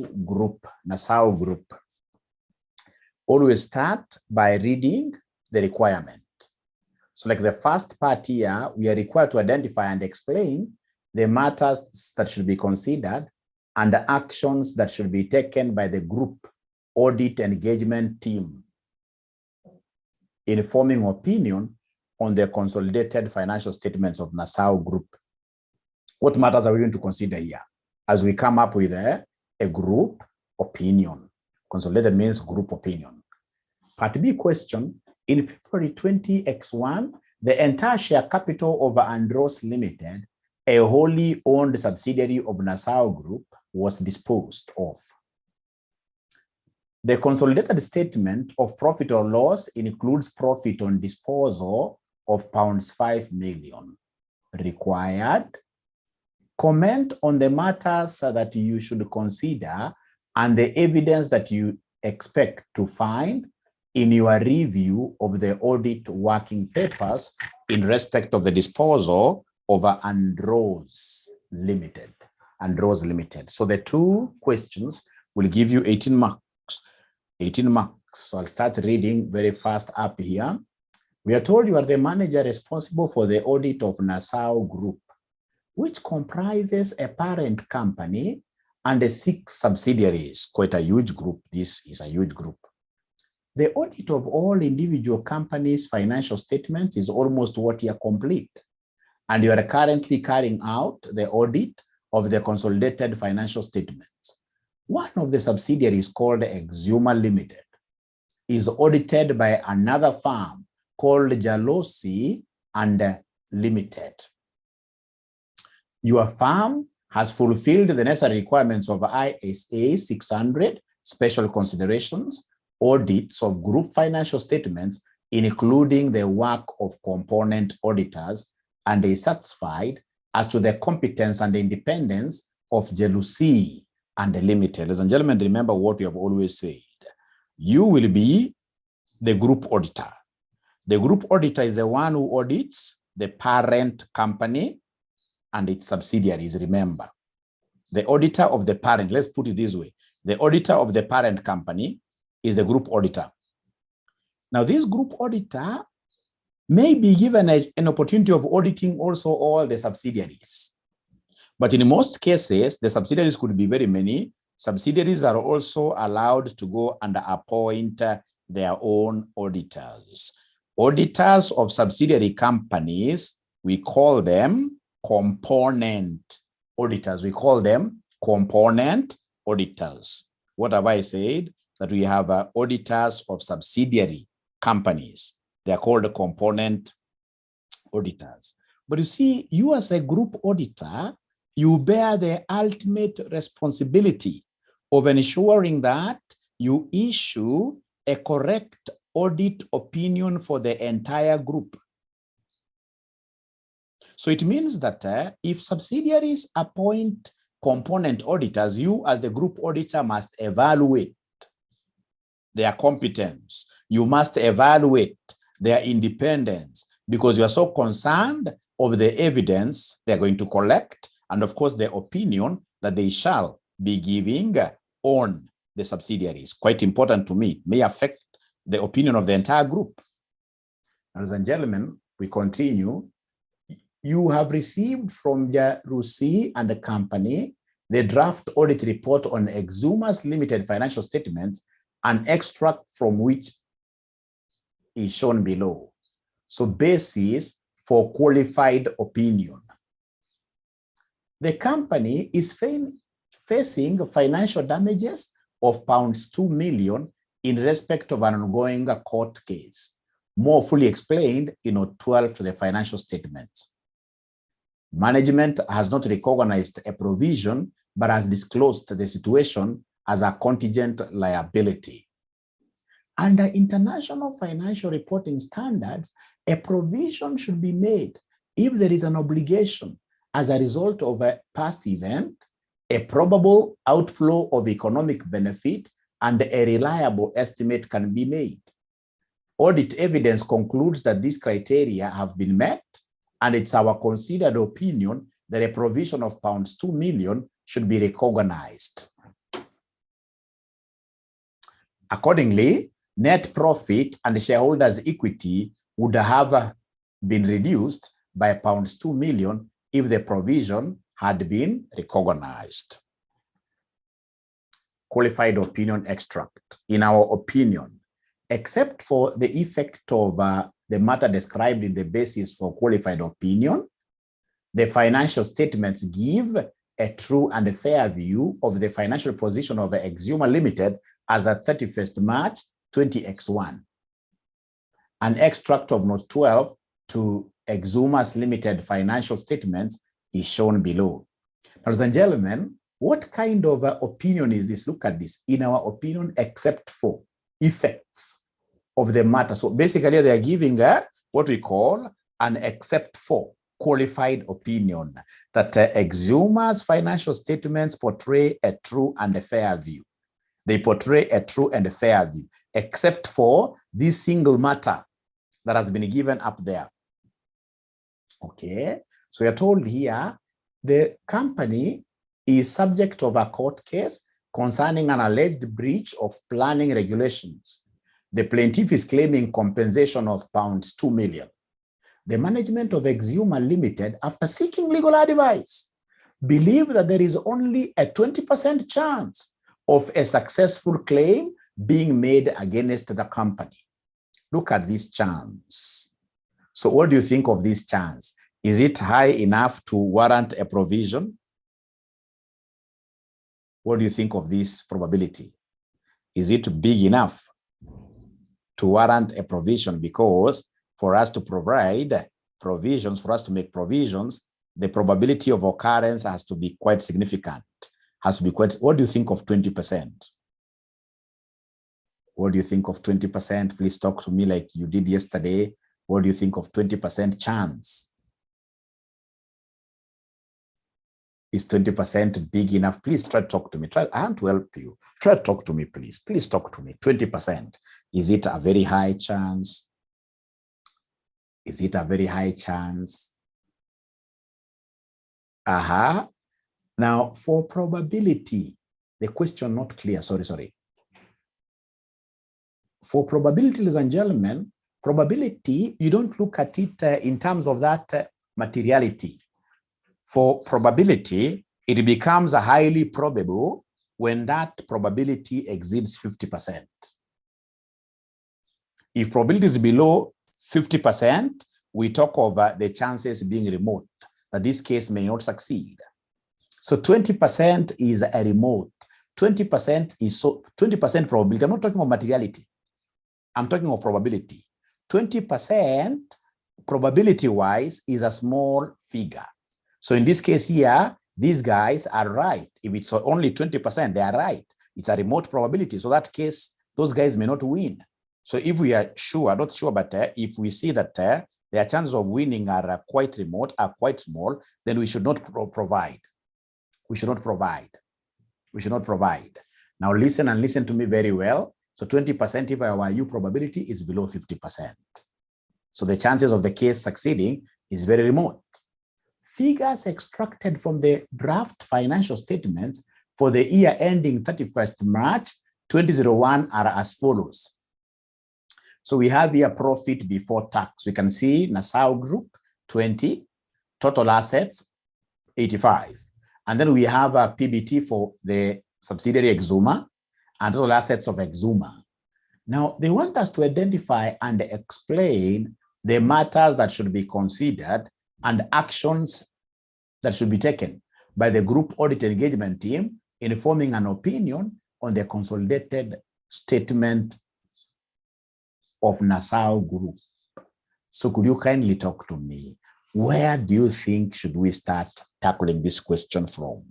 group, Nassau group, always start by reading the requirement. So like the first part here, we are required to identify and explain the matters that should be considered and the actions that should be taken by the group audit engagement team in forming opinion on the consolidated financial statements of Nassau Group. What matters are we going to consider here as we come up with a group opinion? Consolidated means group opinion. Part B question, in February 20X1, the entire share capital of Andros Limited, a wholly owned subsidiary of Nassau Group, was disposed of. The consolidated statement of profit or loss includes profit on disposal of £5 million. Required. Comment on the matters that you should consider and the evidence that you expect to find in your review of the audit working papers in respect of the disposal of Andros Limited. Andros Limited. So the two questions will give you 18 marks. 18 marks. So I'll start reading very fast up here. We are told you are the manager responsible for the audit of Nassau Group, which comprises a parent company and 6 subsidiaries. Quite a huge group. This is a huge group. The audit of all individual companies' financial statements is almost what you are complete. And you are currently carrying out the audit of the consolidated financial statements. One of the subsidiaries called Exuma Limited is audited by another firm called Jalosi and Limited. Your firm has fulfilled the necessary requirements of ISA 600 special considerations, audits of group financial statements, including the work of component auditors, and is satisfied as to the competence and the independence of Jalosi and Limited. Ladies and gentlemen, remember what we have always said. You will be the group auditor. The group auditor is the one who audits the parent company and its subsidiaries, remember. The auditor of the parent, let's put it this way. The auditor of the parent company is the group auditor. Now, this group auditor may be given an opportunity of auditing also all the subsidiaries. But in most cases, the subsidiaries could be very many. Subsidiaries are also allowed to go and appoint their own auditors. Auditors of subsidiary companies, we call them component auditors. We call them component auditors. What have I said? That we have auditors of subsidiary companies. They are called component auditors. But you see, you as a group auditor, you bear the ultimate responsibility of ensuring that you issue a correct audit opinion for the entire group. So it means that if subsidiaries appoint component auditors, you as the group auditor must evaluate their competence. You must evaluate their independence because you are so concerned of the evidence they're going to collect and of course the opinion that they shall be giving on the subsidiaries. Quite important to me. It may affect the opinion of the entire group. Ladies and gentlemen, we continue. You have received from Jalosi and the company the draft audit report on Exuma's limited financial statements, an extract from which is shown below. So basis for qualified opinion. The company is facing financial damages of £2 million in respect of an ongoing court case, more fully explained in Note 12 to the financial statements. Management has not recognized a provision, but has disclosed the situation as a contingent liability. Under international financial reporting standards, a provision should be made if there is an obligation as a result of a past event, a probable outflow of economic benefit, and a reliable estimate can be made. Audit evidence concludes that these criteria have been met, and it's our considered opinion that a provision of £2 million should be recognized. Accordingly, net profit and shareholders' equity would have been reduced by £2 million if the provision had been recognized. Qualified opinion extract. In our opinion, except for the effect of the matter described in the basis for qualified opinion, the financial statements give a true and a fair view of the financial position of Exuma Limited as at 31st March 20X1. An extract of note 12 to Exuma's Limited financial statements is shown below. Ladies and gentlemen, what kind of opinion is this? Look at this. In our opinion, except for effects of the matter. So basically, they are giving what we call an except for qualified opinion that Exuma's financial statements portray a true and a fair view. They portray a true and a fair view, except for this single matter that has been given up there. Okay, so you're told here the company is subject of a court case concerning an alleged breach of planning regulations. The plaintiff is claiming compensation of £2 million. The management of Exuma Limited, after seeking legal advice, believe that there is only a 20% chance of a successful claim being made against the company. Look at this chance. So what do you think of this chance? Is it high enough to warrant a provision? What do you think of this probability? Is it big enough to warrant a provision? Because for us to provide provisions, for us to make provisions, the probability of occurrence has to be quite significant. Has to be quite. What do you think of 20%? What do you think of 20%? Please talk to me like you did yesterday. What do you think of 20% chance? Is 20% big enough? Please try to talk to me. I want to help you. Try to talk to me, please. Please talk to me. 20%. Is it a very high chance? Is it a very high chance? Now, for probability, the question not clear. Sorry. For probability, ladies and gentlemen, probability, you don't look at it in terms of that materiality. For probability, it becomes highly probable when that probability exceeds 50%. If probability is below 50%, we talk of the chances being remote, that this case may not succeed. So 20% is a remote. 20% is 20% probability. I'm not talking of materiality. I'm talking of probability. 20% probability-wise is a small figure. So in this case here, these guys are right. If it's only 20%, they are right. It's a remote probability. So that case, those guys may not win. So if we are sure, not sure, but if we see that their chances of winning are quite remote, are quite small, then we should not provide. We should not provide. We should not provide. Now listen and listen to me very well. So 20% if our U probability is below 50%. So the chances of the case succeeding is very remote. Figures extracted from the draft financial statements for the year ending 31st March 2001 are as follows. So we have here profit before tax. We can see Nassau Group 20, total assets 85. And then we have a PBT for the subsidiary Exuma and total assets of Exuma. Now they want us to identify and explain the matters that should be considered and actions that should be taken by the group audit engagement team in forming an opinion on the consolidated statement of Nassau Group. So could you kindly talk to me? Where do you think should we start tackling this question from?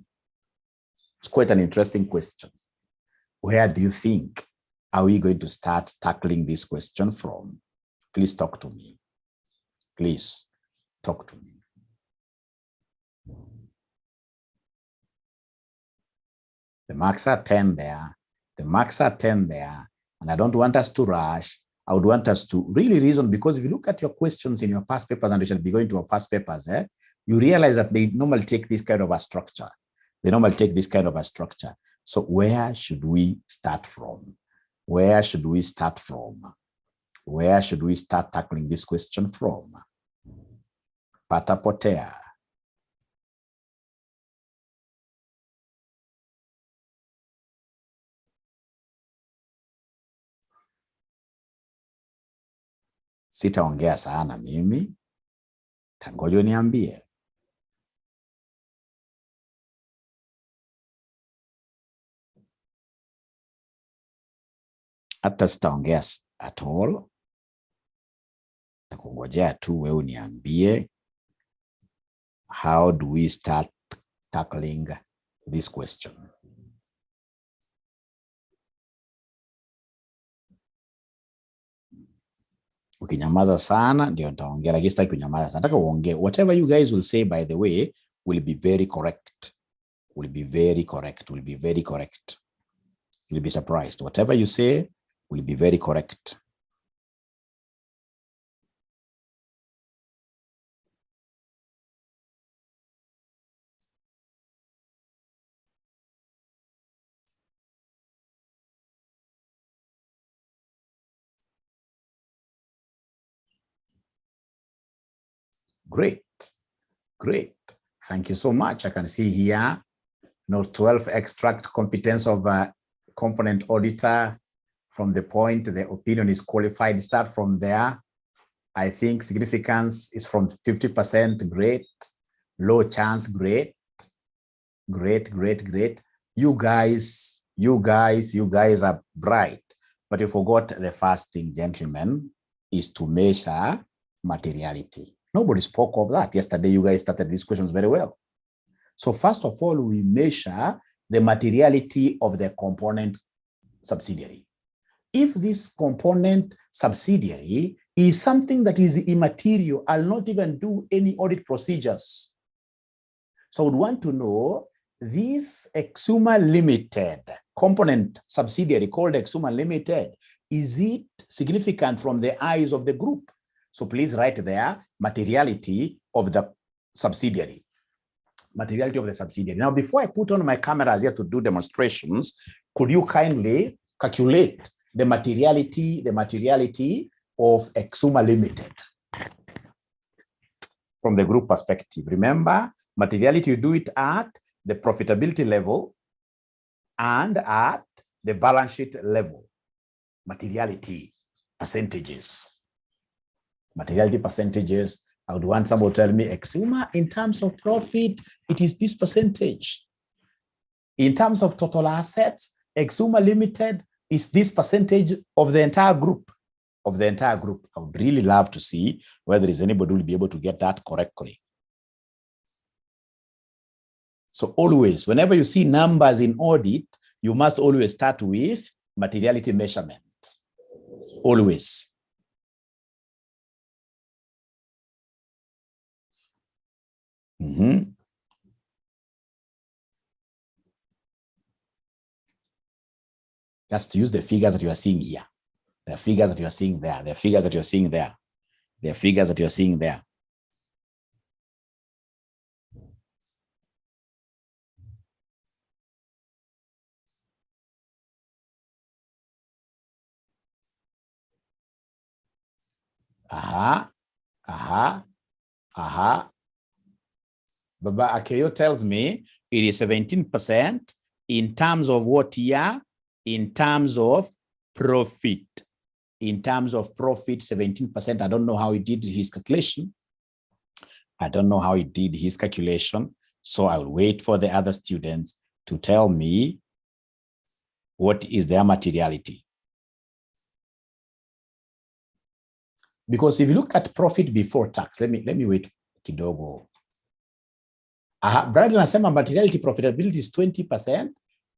It's quite an interesting question. Where do you think are we going to start tackling this question from? Please talk to me. Please talk to me. The marks are 10 there. The marks are 10 there. And I don't want us to rush. I would want us to really reason, because if you look at your questions in your past papers, and we shall be going to our past papers, you realize that they normally take this kind of a structure. They normally take this kind of a structure. So where should we start from? Where should we start from? Where should we start tackling this question from? Patapotea. Sitaongea sana mimi. Tangojo niambie. Hata sitaongea at all. Nakungojea tu wewe uniambie. How do we start tackling this question? Ukinyamaza sana ndio nitaongea, lakini sitaki kunyamaza sana. Nataka uongee. Whatever you guys will say, by the way, will be very correct. Will be very correct. Will be very correct. You'll be surprised. Whatever you say will be very correct. Great. Great. Thank you so much. I can see here, 12 extract competence of a component auditor from the point the opinion is qualified. Start from there. I think significance is from 50%. Great. Low chance. Great. Great, great, great. You guys are bright. But you forgot the first thing, gentlemen, is to measure materiality. Nobody spoke of that. Yesterday, you guys started these questions very well. So first of all, we measure the materiality of the component subsidiary. If this component subsidiary is something that is immaterial, I'll not even do any audit procedures. So I would want to know this Exuma Limited component subsidiary called Exuma Limited, is it significant from the eyes of the group? So please write there, materiality of the subsidiary. Materiality of the subsidiary. Now, before I put on my cameras here to do demonstrations, could you kindly calculate the materiality of Exuma Limited from the group perspective? Remember, materiality, you do it at the profitability level and at the balance sheet level. Materiality percentages. Materiality percentages. I would want someone to tell me, Exuma, in terms of profit, it is this percentage. In terms of total assets, Exuma Limited is this percentage of the entire group. I would really love to see whether there is anybody who will be able to get that correctly. So always, whenever you see numbers in audit, you must always start with materiality measurement. Always. Just use the figures that you are seeing here. The figures that you are seeing there. The figures that you are seeing there. The figures that you are seeing there. Baba Akeyo tells me it is 17% in terms of what year? In terms of profit. In terms of profit, 17%. I don't know how he did his calculation. So I'll wait for the other students to tell me what is their materiality. Because if you look at profit before tax, let me wait kidogo. Bradley anasema materiality profitability is 20%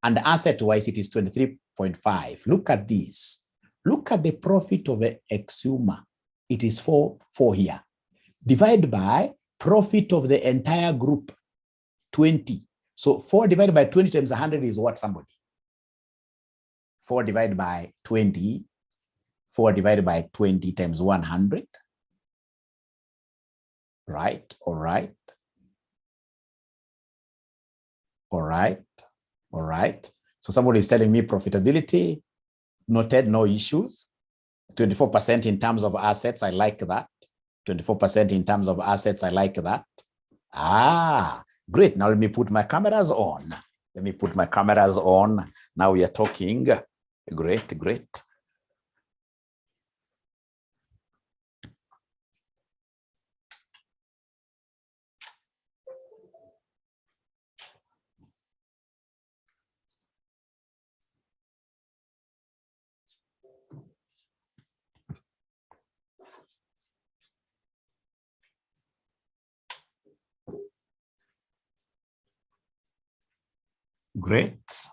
and asset wise it is 23.5. Look at this. Look at the profit of Exuma. It is 4 here. Divide by profit of the entire group, 20. So 4 divided by 20 times 100 is what, somebody? 4 divided by 20. 4 divided by 20 times 100. Right, all right. All right. So somebody is telling me profitability noted, no issues. 24% in terms of assets, I like that. 24% in terms of assets, I like that. Ah, great. Now let me put my cameras on. Let me put my cameras on. Now we are talking. Great, great. Great.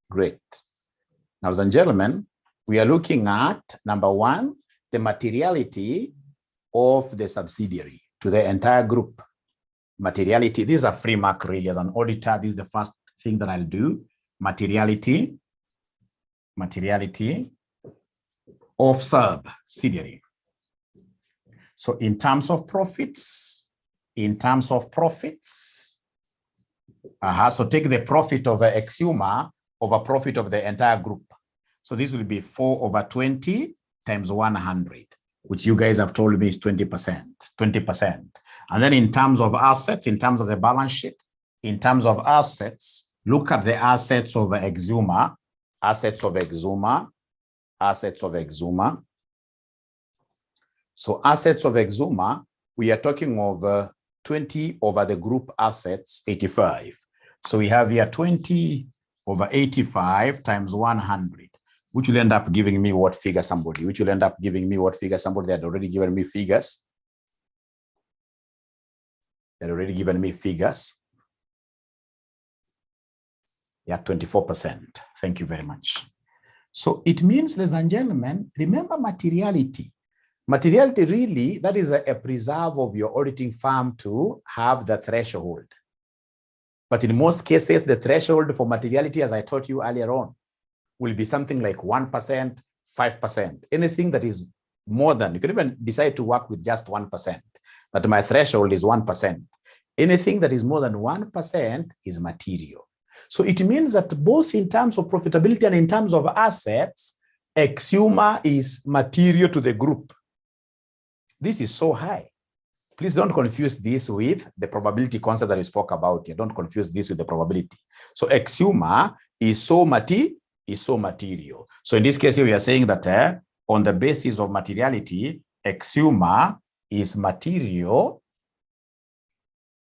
Great. Now, ladies and gentlemen, we are looking at, number one, the materiality of the subsidiary to the entire group. Materiality, this is a free mark really. As an auditor, this is the first thing that I'll do. Materiality of subsidiary. So in terms of profits, so take the profit of Exuma over profit of the entire group. So this will be 4 over 20 times 100, which you guys have told me is 20%. And then in terms of assets, in terms of the balance sheet, in terms of assets, look at the assets of Exuma, So assets of Exuma, we are talking of 20 over the group assets, 85. So we have here 20 over 85 times 100, which will end up giving me what figure, somebody? They had already given me figures. Yeah, 24%. Thank you very much. So it means, ladies and gentlemen, remember materiality. Materiality really, that is a preserve of your auditing firm to have the threshold. But in most cases, the threshold for materiality, as I taught you earlier on, will be something like 1%, 5%. Anything that is more than, you can even decide to work with just 1%, but my threshold is 1%. Anything that is more than 1% is material. So it means that both in terms of profitability and in terms of assets, Exuma is material to the group. This is so high. Please don't confuse this with the probability concept that we spoke about here. Don't confuse this with the probability. So Exuma is so material. So in this case, we are saying that on the basis of materiality, Exuma is material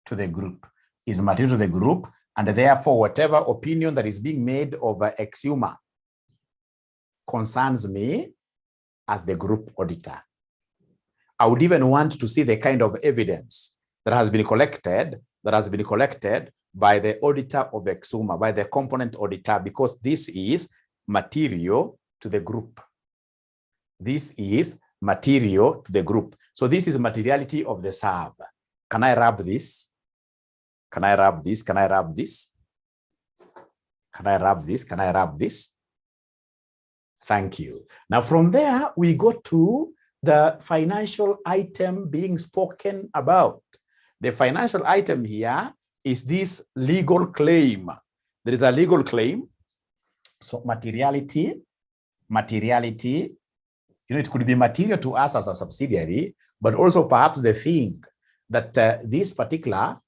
to the group. And therefore, whatever opinion that is being made over Exuma concerns me as the group auditor. I would even want to see the kind of evidence that has been collected by the auditor of Exuma, by the component auditor, because this is material to the group. So this is materiality of the sub. Can I rub this? Thank you. Now from there, we go to the financial item being spoken about. The financial item here is this legal claim. There is a legal claim. So materiality, it could be material to us as a subsidiary, but also perhaps the thing that this particular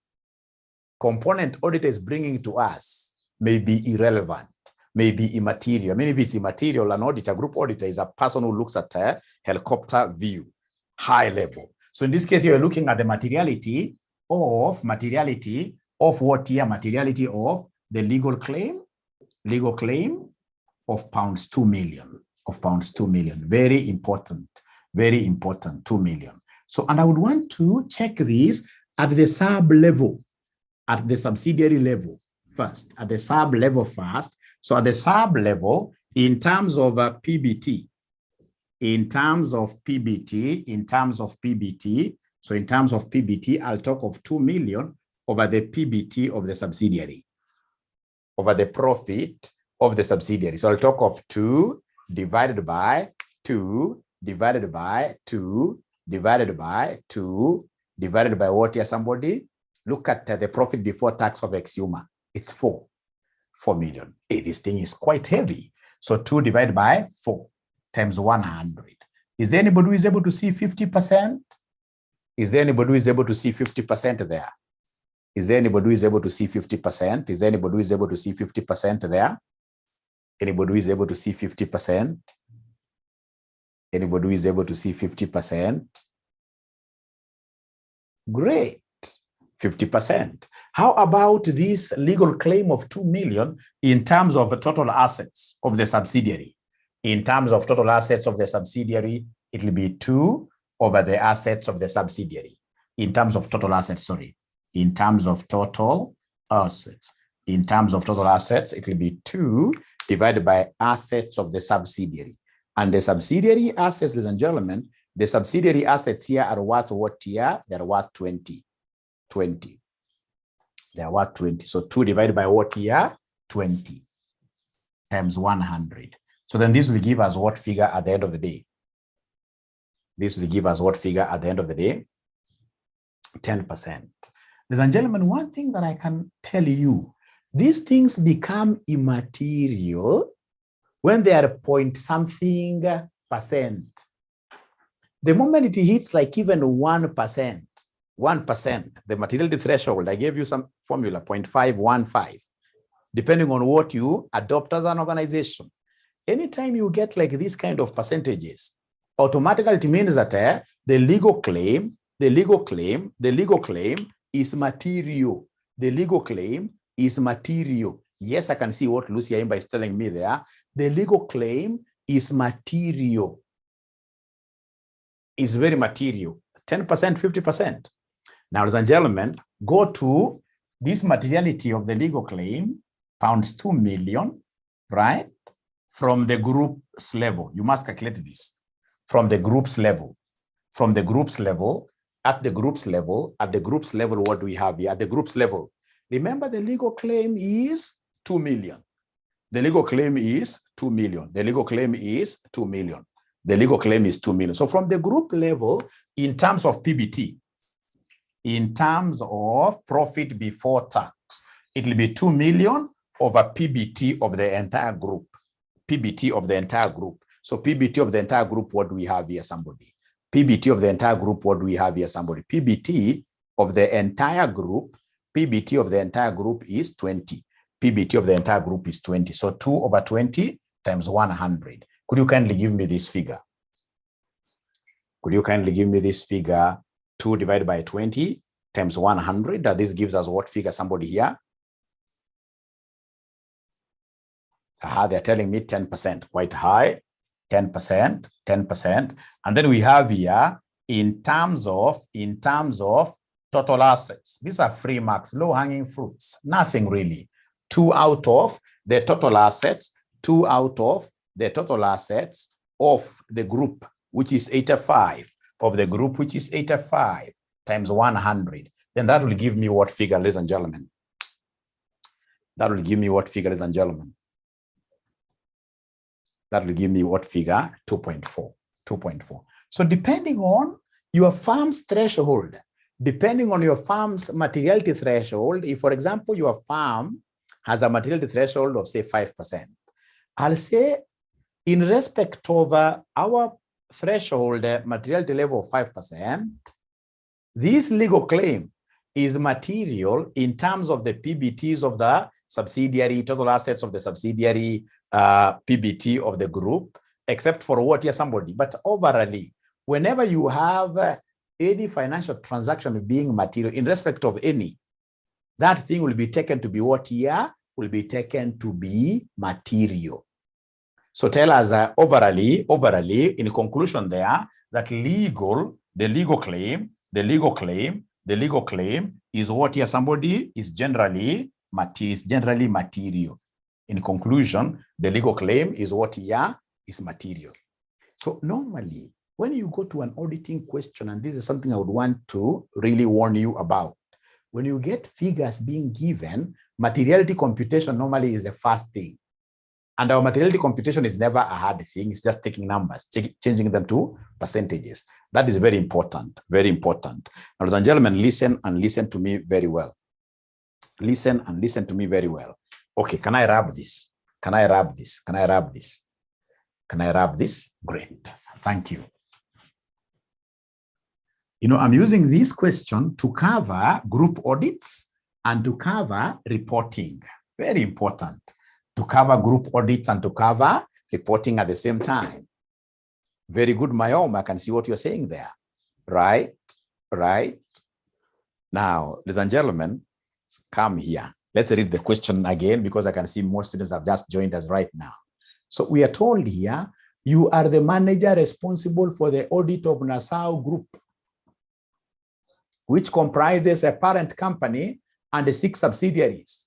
component auditor is bringing to us may be irrelevant, may be immaterial. I mean, if it's immaterial, an auditor, group auditor, is a person who looks at a helicopter view, high level. So in this case, you're looking at the materiality of what here? Materiality of the legal claim of pounds 2 million. Very important, 2 million. So, and I would want to check this at the sub level, at the subsidiary level first, at the sub level first. So at the sub level, in terms of PBT, so in terms of PBT, I'll talk of 2 million over the PBT of the subsidiary, over the profit of the subsidiary. So I'll talk of 2 divided by 2 divided by 2 divided by 2 divided by what here, somebody? Look at the profit before tax of Exuma. It's 4 million. Hey, this thing is quite heavy. So 2 divided by 4 times 100. Is there anybody who is able to see 50%? Is there anybody who is able to see 50% there? Is there anybody who is able to see 50%? Is there anybody who is able to see 50% there? Anybody who is able to see 50%? Anybody who is able to see 50%? Great, 50%. How about this legal claim of 2 million in terms of the total assets of the subsidiary? In terms of total assets of the subsidiary, it will be 2 over the assets of the subsidiary. In terms of total assets, sorry. In terms of total assets. In terms of total assets, it will be 2 divided by assets of the subsidiary. And the subsidiary assets, ladies and gentlemen, the subsidiary assets here are worth what here? They're worth 20. 20. They are worth 20. So 2 divided by what here? 20 times 100. So then this will give us what figure at the end of the day? This will give us what figure at the end of the day? 10%. Ladies and gentlemen, one thing that I can tell you, these things become immaterial when they are point something percent. The moment it hits like even 1%, the materiality threshold, I gave you some formula, 0.515, depending on what you adopt as an organization. Anytime you get like these kind of percentages, automatically it means that the legal claim is material. The legal claim is material. Yes, I can see what Lucia Imba is telling me there. The legal claim is material. Is very material. 10%, 50%. Now, ladies and gentlemen, go to this materiality of the legal claim, pounds 2 million, right? From the group's level. You must calculate this. From the group's level. From the group's level, at the group's level, what do we have here? At the group's level. Remember, the legal claim is 2 million. The legal claim is 2 million. The legal claim is 2 million. The legal claim is 2 million. So from the group level, in terms of PBT, in terms of profit before tax, it will be 2 million over PBT of the entire group. PBT of the entire group. So PBT of the entire group, what do we have here, somebody? PBT of the entire group, what do we have here, somebody? PBT of the entire group, PBT of the entire group is 20. PBT of the entire group is 20. So 2 over 20 times 100. Could you kindly give me this figure? Could you kindly give me this figure? 2 divided by 20 times 100. This gives us what figure, somebody here? They're telling me 10%, quite high. 10%, 10%. And then we have here, in terms of total assets. These are free marks, low-hanging fruits, nothing really. 2 out of the total assets, 2 out of the total assets of the group, which is 85, of the group, which is 85, times 100. Then that will give me what figure, ladies and gentlemen? That will give me what figure, ladies and gentlemen? That will give me what figure? 2.4. 2.4. So depending on your firm's threshold, depending on your firm's materiality threshold, if, for example, your firm has a materiality threshold of, say, 5%, I'll say, in respect of our threshold materiality level of 5%, this legal claim is material in terms of the PBTs of the subsidiary, total assets of the subsidiary, PBT of the group, except for what here, somebody. But overall, whenever you have any financial transaction being material in respect of any, that thing will be taken to be what here? Will be taken to be material. So tell us overall, in conclusion there, that the legal claim is what here, somebody, is generally material. In conclusion, the legal claim is what here is material. So normally, when you go to an auditing question, and this is something I would want to really warn you about, when you get figures being given, materiality computation normally is the first thing. And our materiality computation is never a hard thing. It's just taking numbers, changing them to percentages. That is very important, very important. Now, ladies and gentlemen, listen and listen to me very well. Listen and listen to me very well. Okay, can I wrap this? Can I wrap this? Can I wrap this? Can I wrap this? Great, thank you. You know, I'm using this question to cover group audits and to cover reporting. Very important. To cover group audits and to cover reporting at the same time. Very good, Mayoma. I can see what you're saying there. Right? Right? Now, ladies and gentlemen, come here. Let's read the question again because I can see most students have just joined us right now. So we are told here, you are the manager responsible for the audit of Nassau Group, which comprises a parent company and 6 subsidiaries.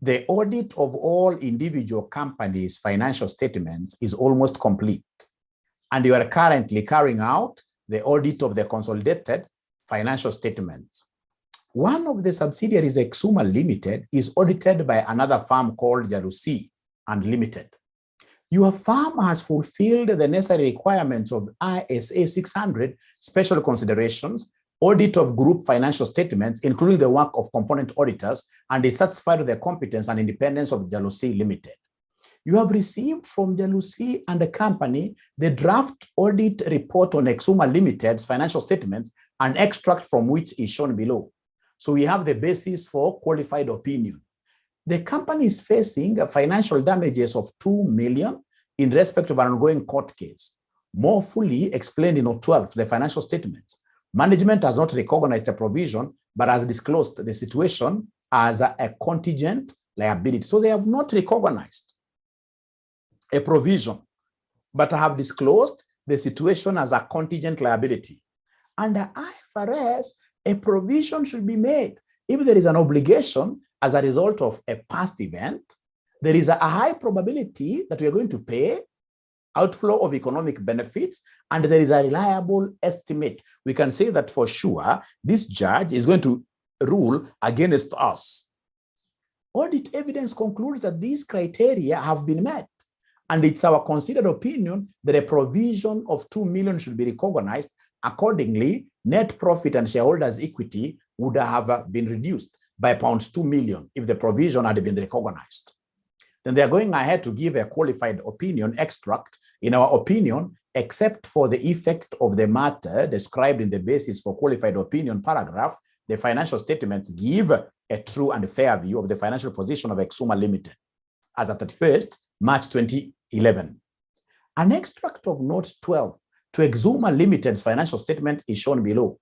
The audit of all individual companies' financial statements is almost complete, and you are currently carrying out the audit of the consolidated financial statements. One of the subsidiaries, Exuma Limited, is audited by another firm called Jalusi Unlimited. Your firm has fulfilled the necessary requirements of ISA 600 special considerations, audit of group financial statements, including the work of component auditors, and is satisfied with the competence and independence of Jalusi Limited. You have received from Jalusi and the company the draft audit report on Exuma Limited's financial statements, an extract from which is shown below. So we have the basis for qualified opinion. The company is facing financial damages of 2 million in respect of an ongoing court case. More fully explained in note 12, the financial statements. Management has not recognized a provision, but has disclosed the situation as a contingent liability. So they have not recognized a provision, but have disclosed the situation as a contingent liability. Under IFRS, a provision should be made. If there is an obligation as a result of a past event, there is a high probability that we are going to pay outflow of economic benefits, and there is a reliable estimate. We can say that for sure, this judge is going to rule against us. Audit evidence concludes that these criteria have been met, and it's our considered opinion that a provision of 2 million should be recognized. Accordingly, net profit and shareholders' equity would have been reduced by £2 million if the provision had been recognized. Then they are going ahead to give a qualified opinion extract. In our opinion, except for the effect of the matter described in the basis for qualified opinion paragraph, the financial statements give a true and fair view of the financial position of Exuma Limited as at 31st March 2011. An extract of note 12 to Exuma Limited's financial statement is shown below.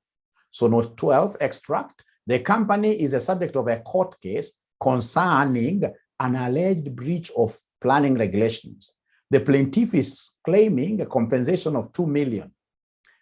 So note 12 extract, the company is a subject of a court case concerning an alleged breach of planning regulations. The plaintiff is claiming a compensation of 2 million.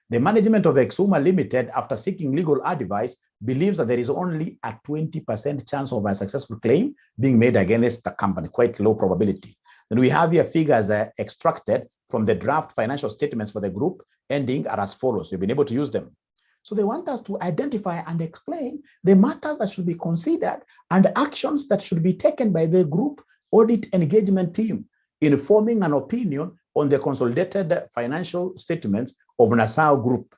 The management of Exuma Limited, after seeking legal advice, believes that there is only a 20% chance of a successful claim being made against the company, quite low probability. Then we have here figures extracted from the draft financial statements for the group ending are as follows. We've been able to use them. So they want us to identify and explain the matters that should be considered and actions that should be taken by the group audit engagement team in forming an opinion on the consolidated financial statements of Nassau Group.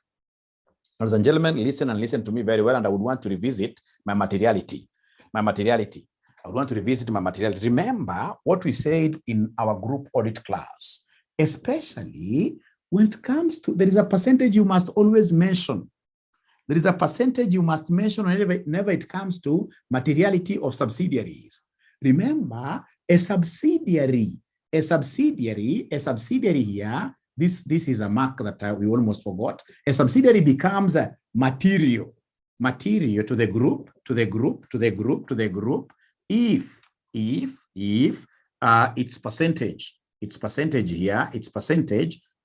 Ladies and gentlemen, listen and listen to me very well, and I would want to revisit my materiality. I would want to revisit my materiality. Remember what we said in our group audit class, especially when it comes to, there is a percentage you must always mention. There is a percentage you must mention whenever it comes to materiality of subsidiaries. Remember, a subsidiary here, this is a mark that we almost forgot. A subsidiary becomes a material to the group, if its percentage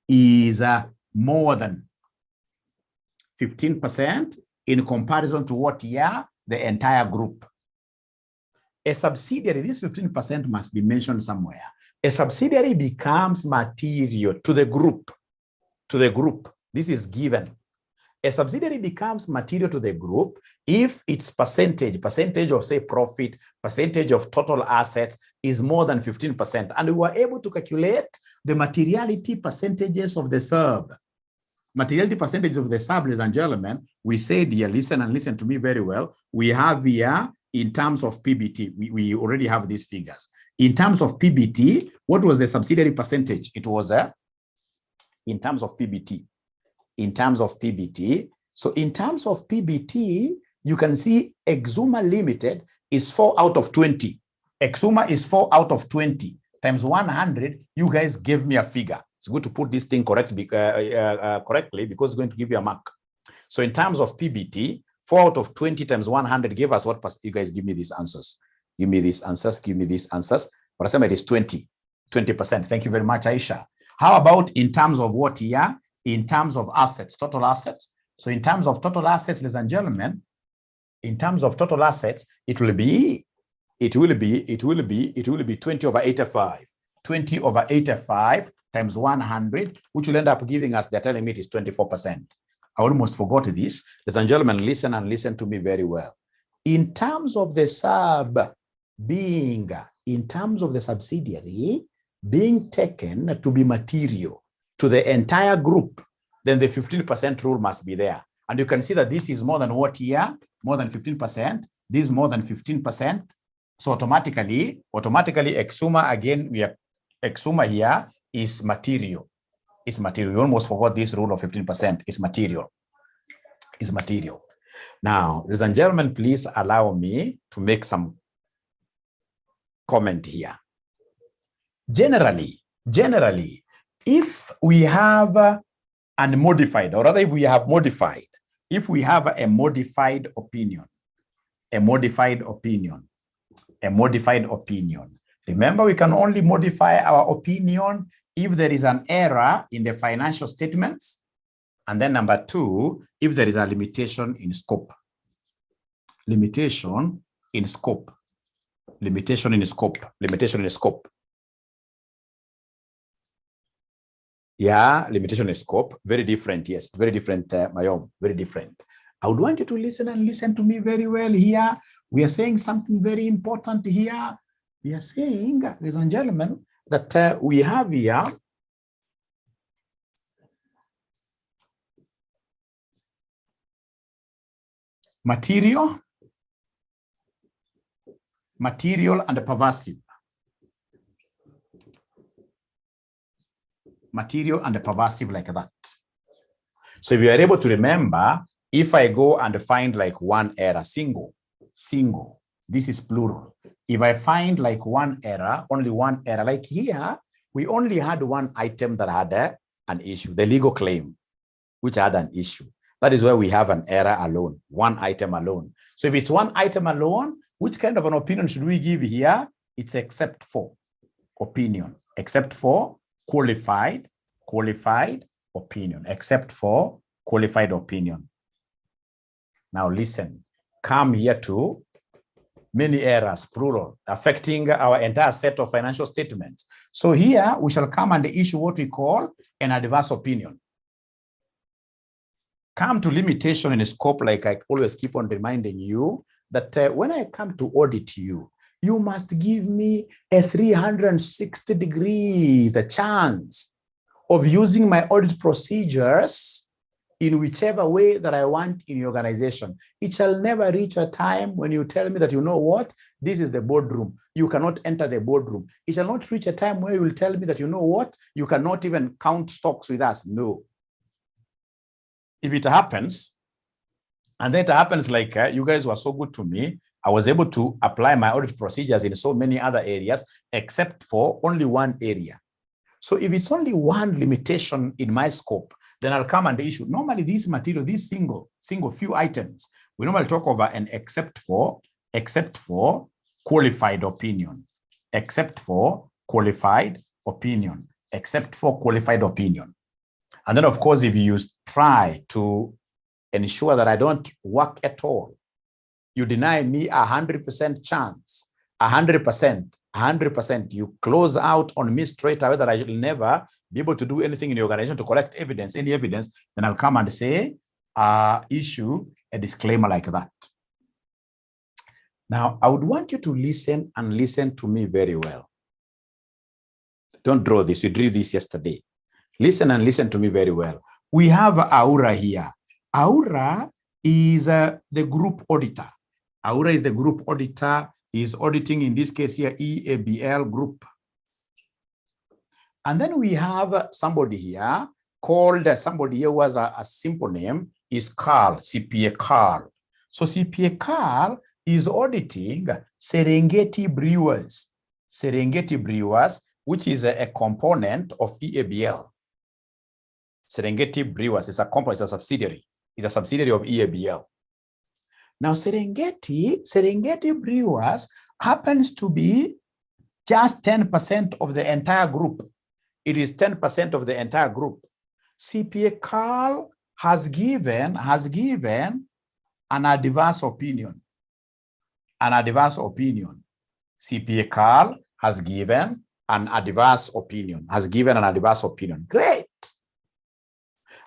is more than 15% in comparison to what year? The entire group. A subsidiary, this 15% must be mentioned somewhere. A subsidiary becomes material to the group. This is given. A subsidiary becomes material to the group if its percentage of, say, profit, percentage of total assets is more than 15%. And we were able to calculate the materiality percentages of the sub. Materiality percentage of the sub, ladies and gentlemen, we said here, listen and listen to me very well. We have here, in terms of PBT, we already have these figures. In terms of PBT, what was the subsidiary percentage? It was in terms of PBT. In terms of PBT. So in terms of PBT, you can see Exuma Limited is 4 out of 20. Exuma is 4 out of 20 times 100. You guys gave me a figure. It's good to put this thing correctly because it's going to give you a mark. So in terms of PBT, 4 out of 20 times 100 gave us what? You guys give me these answers. Give me these answers. Give me these answers. For example, it is 20%. Thank you very much, Aisha. How about in terms of what here? In terms of assets, total assets. So in terms of total assets, ladies and gentlemen, in terms of total assets, it will be 20 over 85. 20 over 85 times 100, which will end up giving us, they're telling me it is 24%. I almost forgot this. Ladies and gentlemen, listen and listen to me very well. In terms of the sub being, in terms of the subsidiary being taken to be material to the entire group, then the 15% rule must be there. And you can see that this is more than what here? More than 15%. This is more than 15%. So automatically, Exuma, again, Exuma here is material. It's material. You almost forgot this rule of 15%. It's material. It's material. Now, ladies and gentlemen, please allow me to make some comment here. Generally, if we have unmodified, or rather if we have modified, if we have a modified opinion, remember, we can only modify our opinion if there is an error in the financial statements. And then number 2, if there is a limitation in scope. Limitation in scope. Yeah, limitation in scope. Very different, yes. Very different, Mayom. Very different. I would want you to listen and listen to me very well here. We are saying something very important here. We are saying, ladies and gentlemen, that we have here material and pervasive. Material and pervasive like that. So if you are able to remember, if I go and find like one error, single, this is plural. If I find like one error, only one error, like here, we only had one item that had an issue, the legal claim, which had an issue. That is where we have an error alone, one item alone. So if it's one item alone, which kind of an opinion should we give here? It's except for opinion, except for qualified opinion, except for qualified opinion. Now listen, come here to many errors, plural, affecting our entire set of financial statements. So here we shall come and issue what we call an adverse opinion. Come to limitation in scope, like I always keep on reminding you, that when I come to audit you, you must give me a 360 degrees, a chance of using my audit procedures in whichever way that I want in your organization. It shall never reach a time when you tell me that, you know what, this is the boardroom. You cannot enter the boardroom. It shall not reach a time where you will tell me that, you know what, you cannot even count stocks with us. No. If it happens, and then it happens like you guys were so good to me, I was able to apply my audit procedures in so many other areas, except for only one area. So if it's only one limitation in my scope, then I'll come and issue. Normally this material, these single few items, we normally talk about an except for qualified opinion, except for qualified opinion, except for qualified opinion. And then of course, if you try to ensure that I don't work at all, you deny me 100% chance, 100%, you close out on me straight away that I will never be able to do anything in the organization to collect evidence, any evidence, then I'll come and say, issue a disclaimer like that. Now, I would want you to listen and listen to me very well. Don't draw this. We drew this yesterday. Listen and listen to me very well. We have Aura here. Aura is the group auditor. Aura is the group auditor. He is auditing, in this case here, EABL group. And then we have somebody here called, somebody here who has a simple name, is Carl, CPA Carl. So CPA Carl is auditing Serengeti Brewers. Serengeti Brewers, which is a component of EABL. Serengeti Brewers is a company, it's a subsidiary. It's a subsidiary of EABL. Now, Serengeti Brewers happens to be just 10% of the entire group. It is 10% of the entire group. CPA Carl has given an adverse opinion. An adverse opinion. CPA Carl has given an adverse opinion. Great.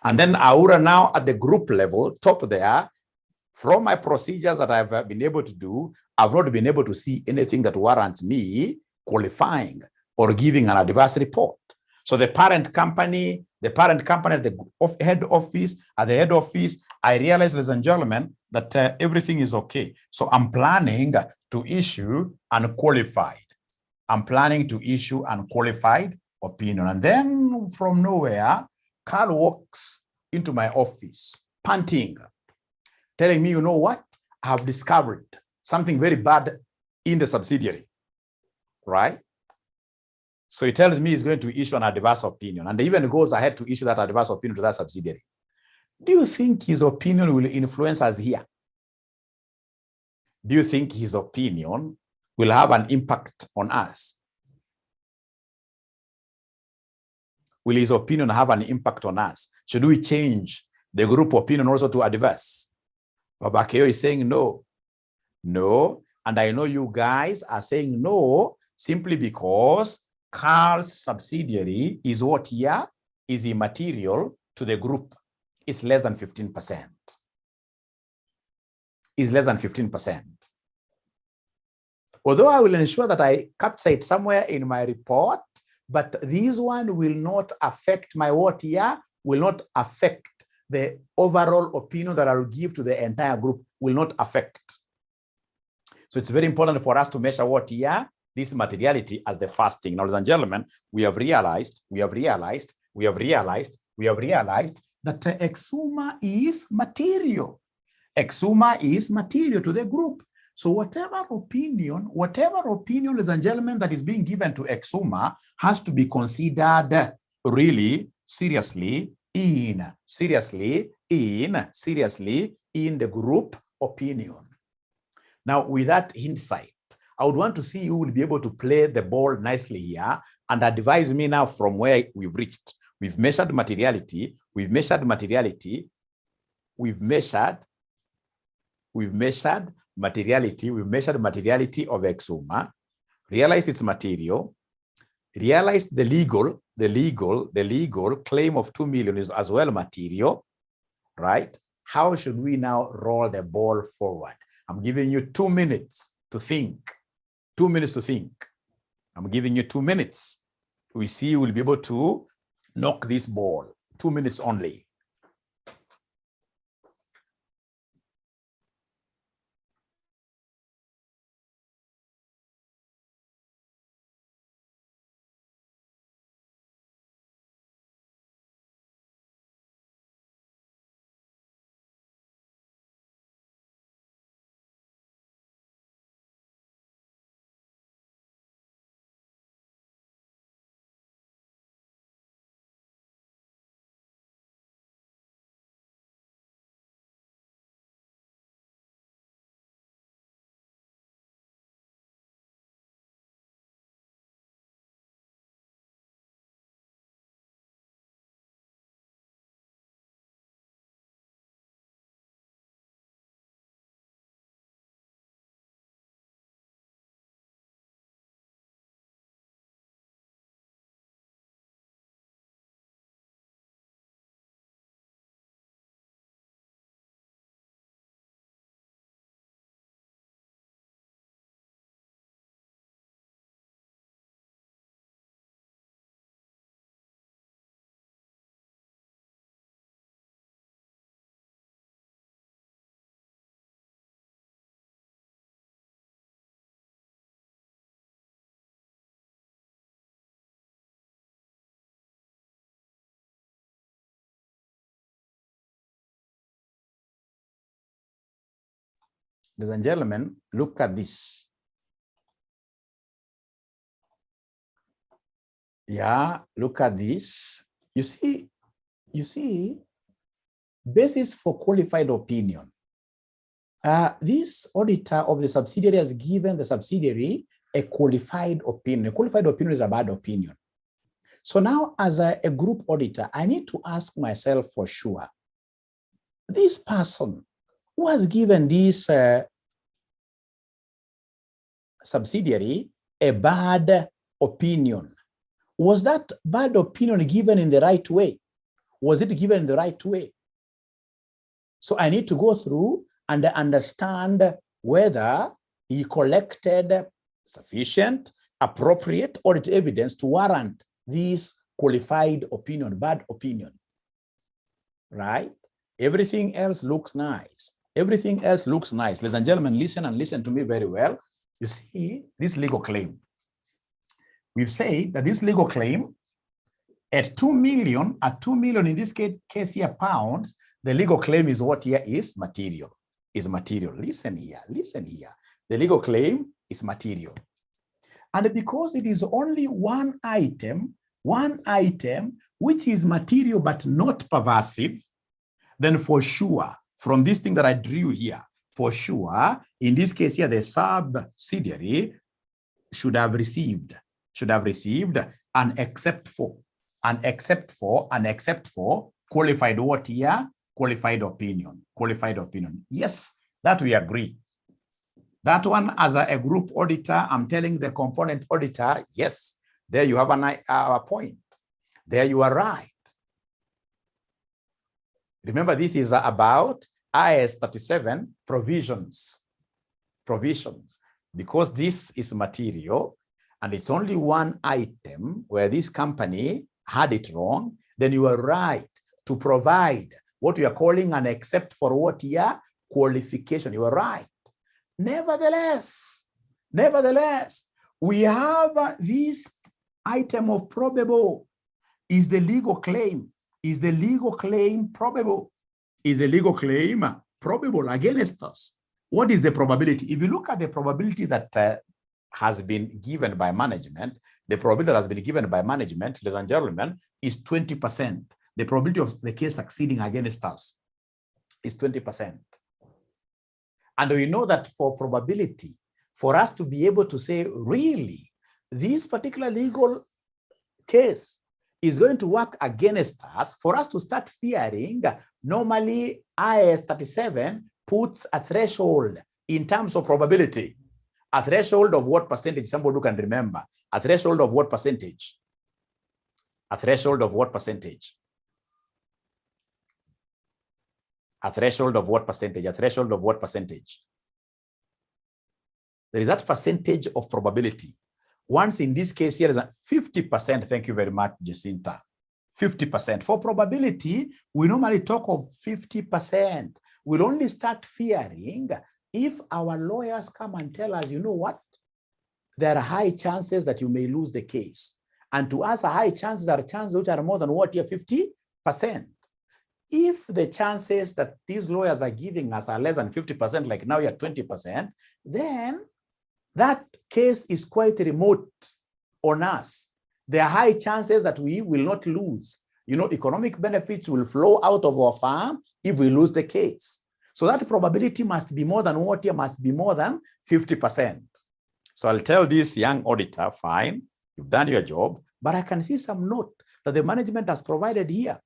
And then Aura now at the group level, top there, from my procedures that I've been able to do, I've not been able to see anything that warrants me qualifying or giving an adverse report. So the parent company at the head office, I realize, ladies and gentlemen, that everything is okay. So I'm planning to issue unqualified. Opinion. And then from nowhere, Carl walks into my office, panting, telling me, you know what? I have discovered something very bad in the subsidiary, right? So he tells me he's going to issue an adverse opinion, and even goes ahead to issue that adverse opinion to that subsidiary. Do you think his opinion will influence us here? Do you think his opinion will have an impact on us? Will his opinion have an impact on us? Should we change the group opinion also to adverse? Babakeo is saying no. No. And I know you guys are saying no simply because Carl's subsidiary is what here is immaterial to the group. It's less than 15%. It's less than 15%. Although I will ensure that I capture it somewhere in my report, but this one will not affect my what here, will not affect the overall opinion that I will give to the entire group, will not affect. So it's very important for us to measure what here, this materiality as the first thing. Now, ladies and gentlemen, we have realized that Exuma is material. Exuma is material to the group. So whatever opinion, ladies and gentlemen, that is being given to Exuma has to be considered really seriously in the group opinion. Now, with that insight, I would want to see who will be able to play the ball nicely here and advise me now from where we've reached. We've measured materiality, we've measured materiality of Exuma, realized its material, realized the legal claim of 2 million is as well material, right? How should we now roll the ball forward? I'm giving you 2 minutes to think. 2 minutes to think. I'm giving you 2 minutes. We see you will be able to knock this ball. 2 minutes only. Ladies and gentlemen, look at this. Yeah, look at this. You see, basis for qualified opinion. This auditor of the subsidiary has given the subsidiary a qualified opinion. A qualified opinion is a bad opinion. So now, as a group auditor, I need to ask myself for sure, this person who has given this subsidiary a bad opinion, was that bad opinion given in the right way? Was it given in the right way? So I need to go through and understand whether he collected sufficient, appropriate audit evidence to warrant this qualified opinion, bad opinion, right? Everything else looks nice. Everything else looks nice. Ladies and gentlemen, listen and listen to me very well. You see this legal claim. We've said that this legal claim at 2 million in this case here pounds, the legal claim is what here is material. Is material. Listen here, listen here. The legal claim is material. And because it is only one item which is material but not pervasive, then for sure, from this thing that I drew here, for sure, in this case here, the subsidiary should have received an except for qualified what here? Qualified opinion. Yes, that we agree. That one, as a group auditor, I'm telling the component auditor, yes, there you have a point. There you are right. Remember, this is about IAS 37 provisions. Because this is material and it's only one item where this company had it wrong, then you are right to provide what we are calling an except for what here? Qualification. You are right. Nevertheless, we have this item of probable. Is the legal claim probable? Is the legal claim probable against us? What is the probability? If you look at the probability that has been given by management, the probability that has been given by management, ladies and gentlemen, is 20%. The probability of the case succeeding against us is 20%. And we know that for probability, for us to be able to say, really, this particular legal case is going to work against us, for us to start fearing, normally IAS 37 puts a threshold in terms of probability. A threshold of what percentage? Somebody who can remember. A threshold of what percentage? A threshold of what percentage? A threshold of what percentage? A threshold of what percentage? There is that percentage of probability. Once in this case here is a 50%. Thank you very much, Jacinta. 50%. For probability, we normally talk of 50%. We'll only start fearing if our lawyers come and tell us, you know what? There are high chances that you may lose the case. And to us, high chances are chances which are more than what here? 50%. If the chances that these lawyers are giving us are less than 50%, like now you're 20%, then that case is quite remote on us. There are high chances that we will not lose. You know, economic benefits will flow out of our firm if we lose the case. So that probability must be more than what here? Must be more than 50%. So I'll tell this young auditor, fine, you've done your job, but I can see some note that the management has provided here,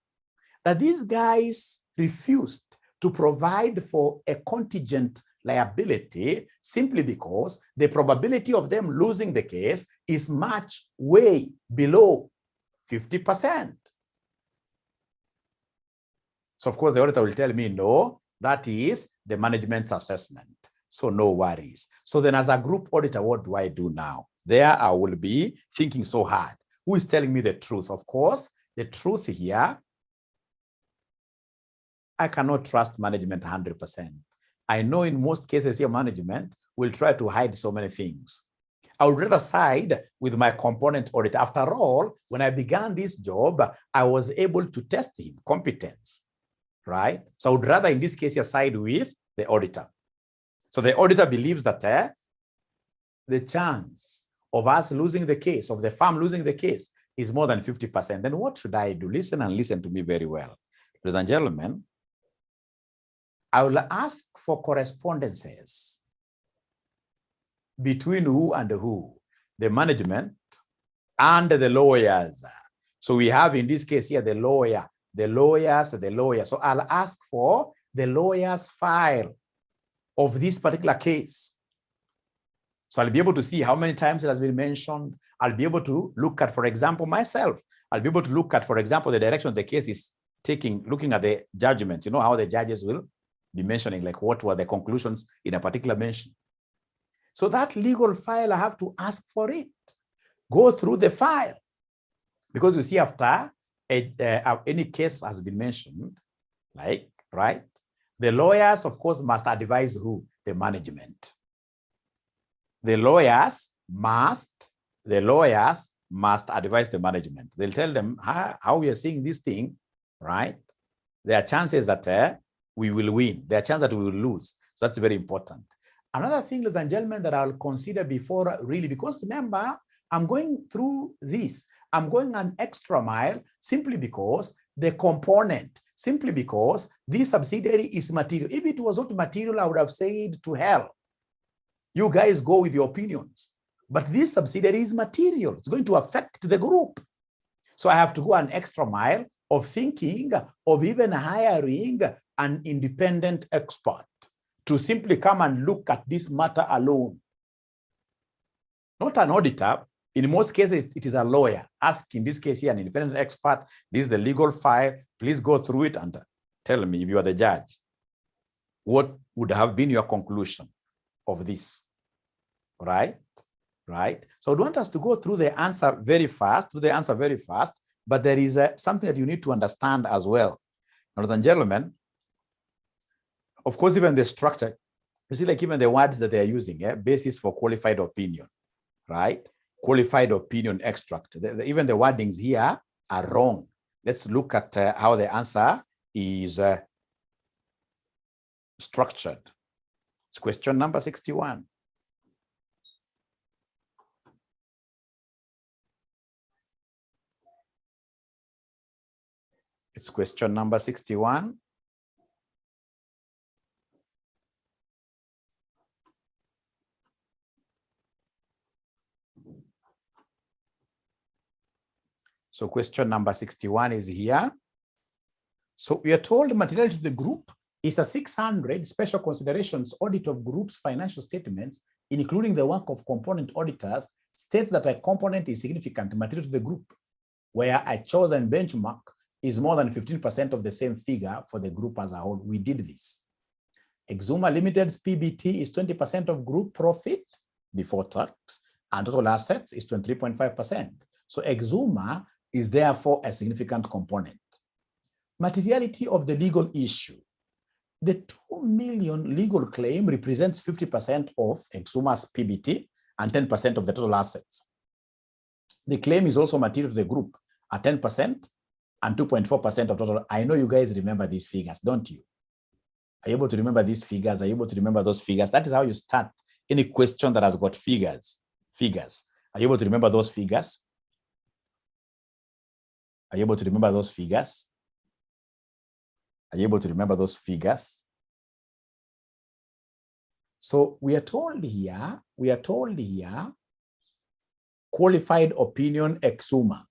that these guys refused to provide for a contingent liability simply because the probability of them losing the case is much way below 50%. So of course the auditor will tell me, no, that is the management's assessment. So no worries. So then as a group auditor, what do I do now? There I will be thinking so hard. Who is telling me the truth? Of course, the truth here, I cannot trust management 100%. I know in most cases here, management will try to hide so many things. I would rather side with my component audit. After all, when I began this job, I was able to test him, competence, right? So I would rather in this case here side with the auditor. So the auditor believes that the chance of us losing the case, of the firm losing the case, is more than 50%. Then what should I do? Listen and listen to me very well. Ladies and gentlemen, I will ask for correspondences between who and who? The management and the lawyers. So we have in this case here the lawyer, the lawyers, the lawyer. So I'll ask for the lawyer's file of this particular case. So I'll be able to see how many times it has been mentioned. I'll be able to look at, for example, myself. I'll be able to look at, for example, the direction the case is taking, looking at the judgments. You know how the judges will be mentioning, like what were the conclusions in a particular mention. So that legal file, I have to ask for it. Go through the file. Because you see, after any case has been mentioned, like, right, the lawyers, of course, must advise who? The management. The lawyers must advise the management. They'll tell them how we are seeing this thing, right? There are chances that we will win. There are chances that we will lose. So that's very important. Another thing, ladies and gentlemen, that I'll consider before really, because remember, I'm going through this. I'm going an extra mile simply because the component, simply because this subsidiary is material. If it was not material, I would have said to hell. You guys go with your opinions. But this subsidiary is material. It's going to affect the group. So I have to go an extra mile of thinking of even hiring an independent expert to simply come and look at this matter alone. Not an auditor. In most cases, it is a lawyer. Ask, in this case here, an independent expert. This is the legal file. Please go through it and tell me, if you are the judge, what would have been your conclusion of this, right? Right? So I don't want us to go through the answer very fast, but there is something that you need to understand as well. Ladies and gentlemen, of course, even the structure, you see, like even the words that they are using, basis for qualified opinion, right? Qualified opinion extract. Even the wordings here are wrong. Let's look at how the answer is structured. It's question number 61. It's question number 61. So question number 61 is here. So we are told materiality to the group is a 600 special considerations audit of group's financial statements, including the work of component auditors, states that a component is significant material to the group, where a chosen benchmark is more than 15% of the same figure for the group as a whole. We did this. Exuma Limited's PBT is 20% of group profit before tax, and total assets is 23.5%. So Exuma is therefore a significant component. Materiality of the legal issue. The 2 million legal claim represents 50% of Exuma's PBT and 10% of the total assets. The claim is also material to the group at 10% and 2.4% of total. I know you guys remember these figures, don't you? Are you able to remember these figures? Are you able to remember those figures? That is how you start any question that has got figures. Are you able to remember those figures? Are you able to remember those figures? Are you able to remember those figures? So we are told here, qualified opinion Exuma.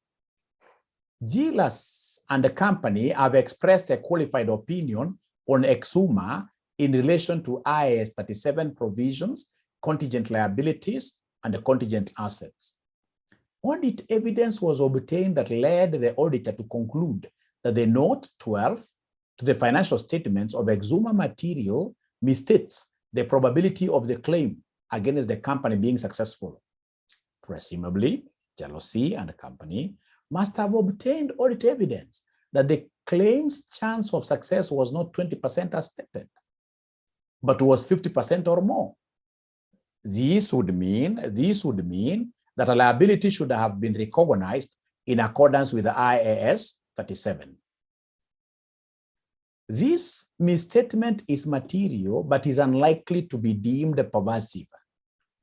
GLAS and the company have expressed a qualified opinion on Exuma in relation to IAS 37 provisions, contingent liabilities, and the contingent assets. Audit evidence was obtained that led the auditor to conclude that the note 12 to the financial statements of Exuma material misstates the probability of the claim against the company being successful. Presumably, Jealousy and the company must have obtained audit evidence that the claim's chance of success was not 20% as stated, but was 50% or more. This would mean that a liability should have been recognized in accordance with the IAS 37. This misstatement is material, but is unlikely to be deemed pervasive.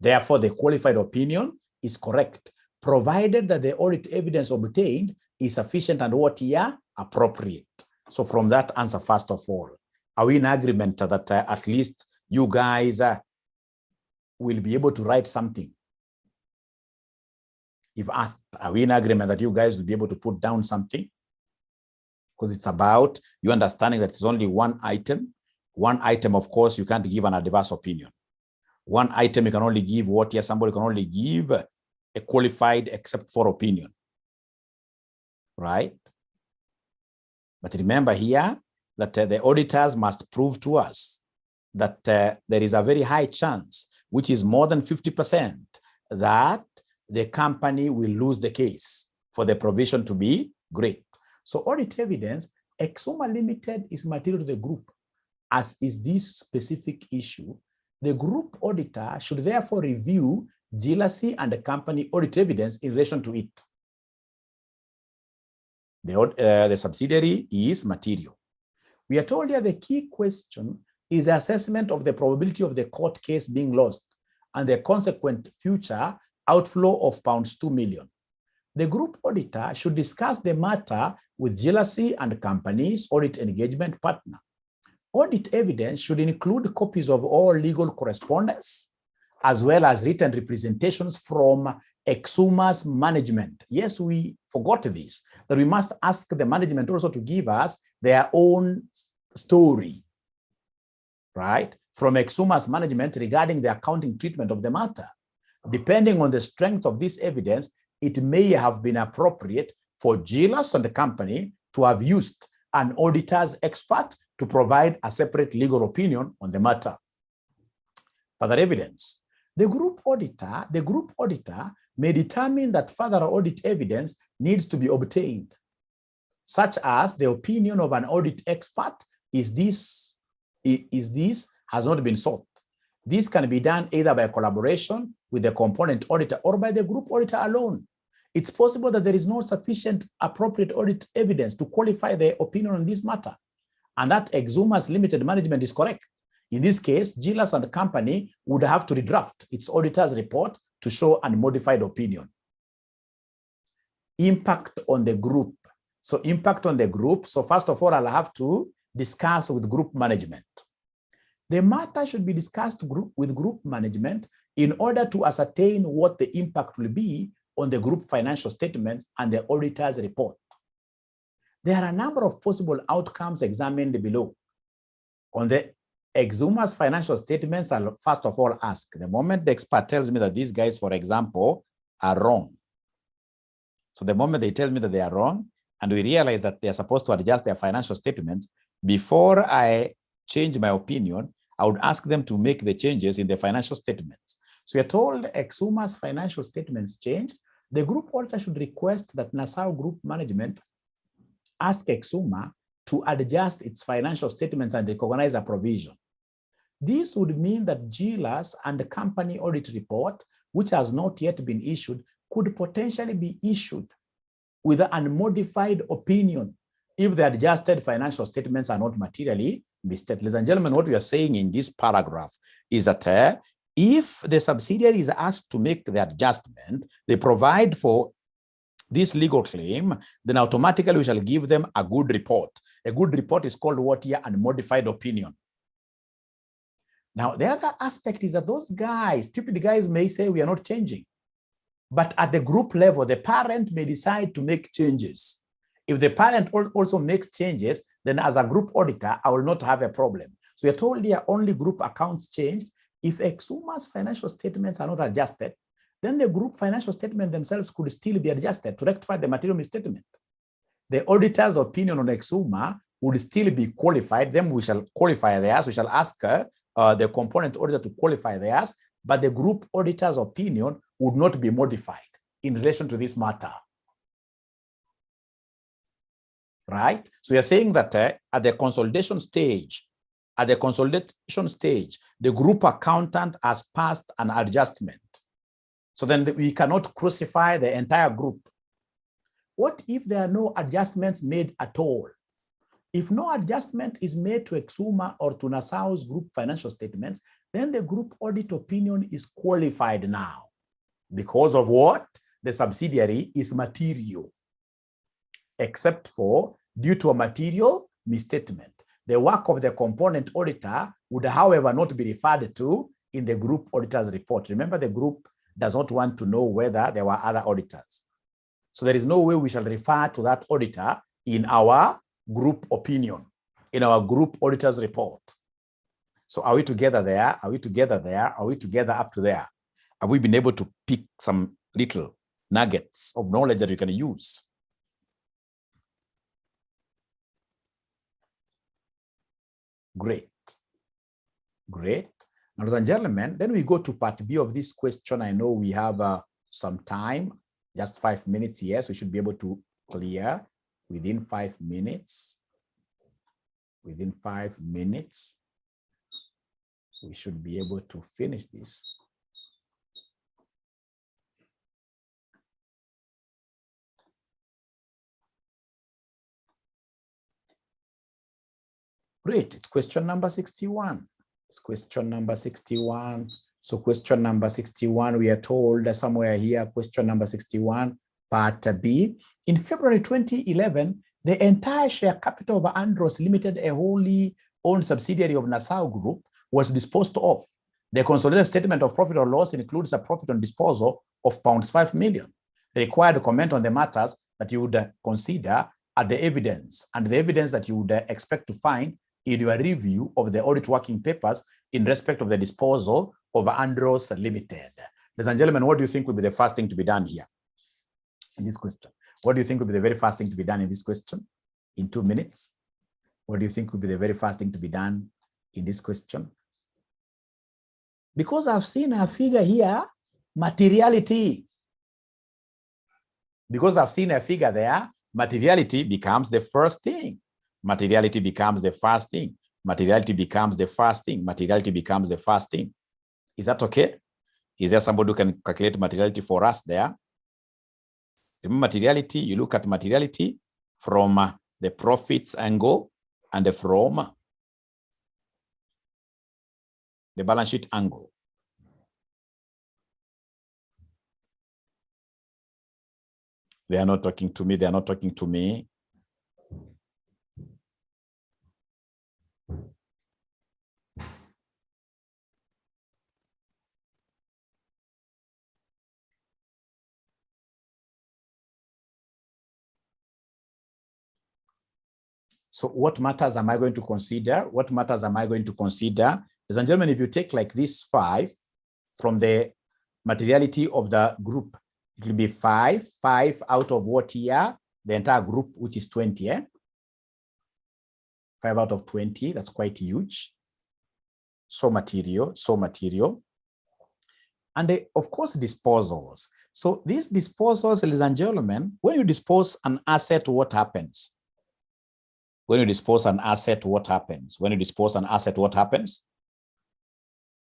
Therefore, the qualified opinion is correct, provided that the audit evidence obtained is sufficient and what here appropriate. So from that answer, first of all, are we in agreement that at least you guys will be able to write something? If asked, are we in agreement that you guys will be able to put down something? Because it's about you understanding that it's only one item. One item, of course, you can't give an adverse opinion. One item you can only give what here somebody can only give a qualified except for opinion, right? But remember here that the auditors must prove to us that there is a very high chance, which is more than 50%, that the company will lose the case for the provision to be great. So audit evidence, Exuma Limited is material to the group, as is this specific issue. The group auditor should therefore review jealousy and the company audit evidence in relation to it. The subsidiary is material. We are told here the key question is the assessment of the probability of the court case being lost and the consequent future outflow of £2 million. The group auditor should discuss the matter with jealousy and company's audit engagement partner. Audit evidence should include copies of all legal correspondence, as well as written representations from Exuma's management. Yes, we forgot this, that we must ask the management also to give us their own story, right, from Exuma's management regarding the accounting treatment of the matter. Depending on the strength of this evidence, it may have been appropriate for Gillas and the company to have used an auditor's expert to provide a separate legal opinion on the matter. Further evidence. The group auditor may determine that further audit evidence needs to be obtained, such as the opinion of an audit expert is has not been sought. This can be done either by collaboration with the component auditor or by the group auditor alone. It's possible that there is no sufficient appropriate audit evidence to qualify the opinion on this matter, and that Exuma's limited management is correct. In this case, Gillas and the company would have to redraft its auditor's report to show an modified opinion. Impact on the group. So impact on the group. So first of all, I'll have to discuss with group management. The matter should be discussed with group management in order to ascertain what the impact will be on the group financial statements and the auditor's report. There are a number of possible outcomes examined below. On the Exuma's financial statements, I'll first of all ask, the moment the expert tells me that these guys, for example, are wrong. So the moment they tell me that they are wrong, and we realize that they are supposed to adjust their financial statements, before I change my opinion, I would ask them to make the changes in the financial statements. So you're told Exuma's financial statements changed. The group auditor should request that Nassau Group Management ask Exuma to adjust its financial statements and recognize a provision. This would mean that Gillas and the company audit report, which has not yet been issued, could potentially be issued with an unmodified opinion if the adjusted financial statements are not materially misstated. Ladies and gentlemen, what we are saying in this paragraph is that if the subsidiary is asked to make the adjustment, they provide for this legal claim, then automatically we shall give them a good report. A good report is called what here? Unmodified opinion. Now, the other aspect is that those guys, stupid guys, may say we are not changing. But at the group level, the parent may decide to make changes. If the parent also makes changes, then as a group auditor, I will not have a problem. So you're told here only group accounts changed. If Exuma's financial statements are not adjusted, then the group financial statement themselves could still be adjusted to rectify the material misstatement. The auditor's opinion on Exuma would still be qualified. Then we shall qualify theirs. We shall ask the component auditor to qualify theirs, but the group auditor's opinion would not be modified in relation to this matter. Right? So you're saying that at the consolidation stage, the group accountant has passed an adjustment. So then we cannot crucify the entire group. What if there are no adjustments made at all? If no adjustment is made to Exuma or to Nassau's group financial statements, then the group audit opinion is qualified now. Because of what? The subsidiary is material, except for due to a material misstatement. The work of the component auditor would, however, not be referred to in the group auditor's report. Remember, the group does not want to know whether there were other auditors. So there is no way we shall refer to that auditor in our group opinion, in our group auditor's report. So are we together there? Are we together there? Are we together up to there? Have we been able to pick some little nuggets of knowledge that we can use? Great. Great. Now, ladies and gentlemen, then we go to part B of this question. I know we have some time, just 5 minutes. Yes, we should be able to clear within 5 minutes. Within 5 minutes, we should be able to finish this. Great, it's question number 61. It's question number 61. So question number 61, we are told somewhere here, question number 61, part B. In February 2011, the entire share capital of Andros Limited, a wholly owned subsidiary of Nassau Group, was disposed of. The consolidated statement of profit or loss includes a profit on disposal of £5 million. The required comment on the matters that you would consider are the evidence, and the evidence that you would expect to find in your review of the audit working papers in respect of the disposal of Andros Limited. Ladies and gentlemen, what do you think will be the first thing to be done here in this question? What do you think will be the very first thing to be done in this question in 2 minutes? What do you think will be the very first thing to be done in this question? Because I've seen a figure here, materiality. Because I've seen a figure there, materiality becomes the first thing. Materiality becomes the first thing. Materiality becomes the first thing. Materiality becomes the first thing. Is that okay? Is there somebody who can calculate materiality for us there? Remember materiality, you look at materiality from the profits angle and from the balance sheet angle. They are not talking to me. They are not talking to me. So what matters am I going to consider? What matters am I going to consider? Ladies and gentlemen, if you take like this 5 from the materiality of the group, it will be 5 out of what here? The entire group, which is 20, 5 out of 20, that's quite huge. So material. And of course, disposals. So these disposals, ladies and gentlemen, when you dispose an asset, what happens? When you dispose an asset, what happens? When you dispose an asset, what happens?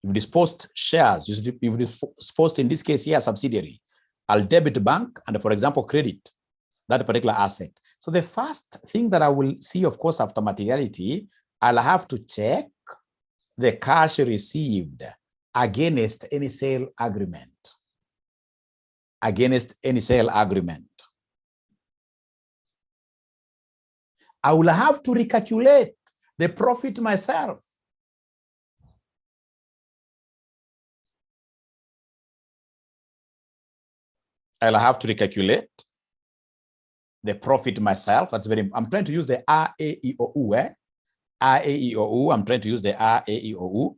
You've disposed shares. You've disposed, in this case here, subsidiary. I'll debit bank and, for example, credit that particular asset. So the first thing that I will see, of course, after materiality, I'll have to check the cash received against any sale agreement. Against any sale agreement. I will have to recalculate the profit myself. I'll have to recalculate the profit myself. That's very, I'm trying to use the RAEOU. RAEOU, I'm trying to use the RAEOU.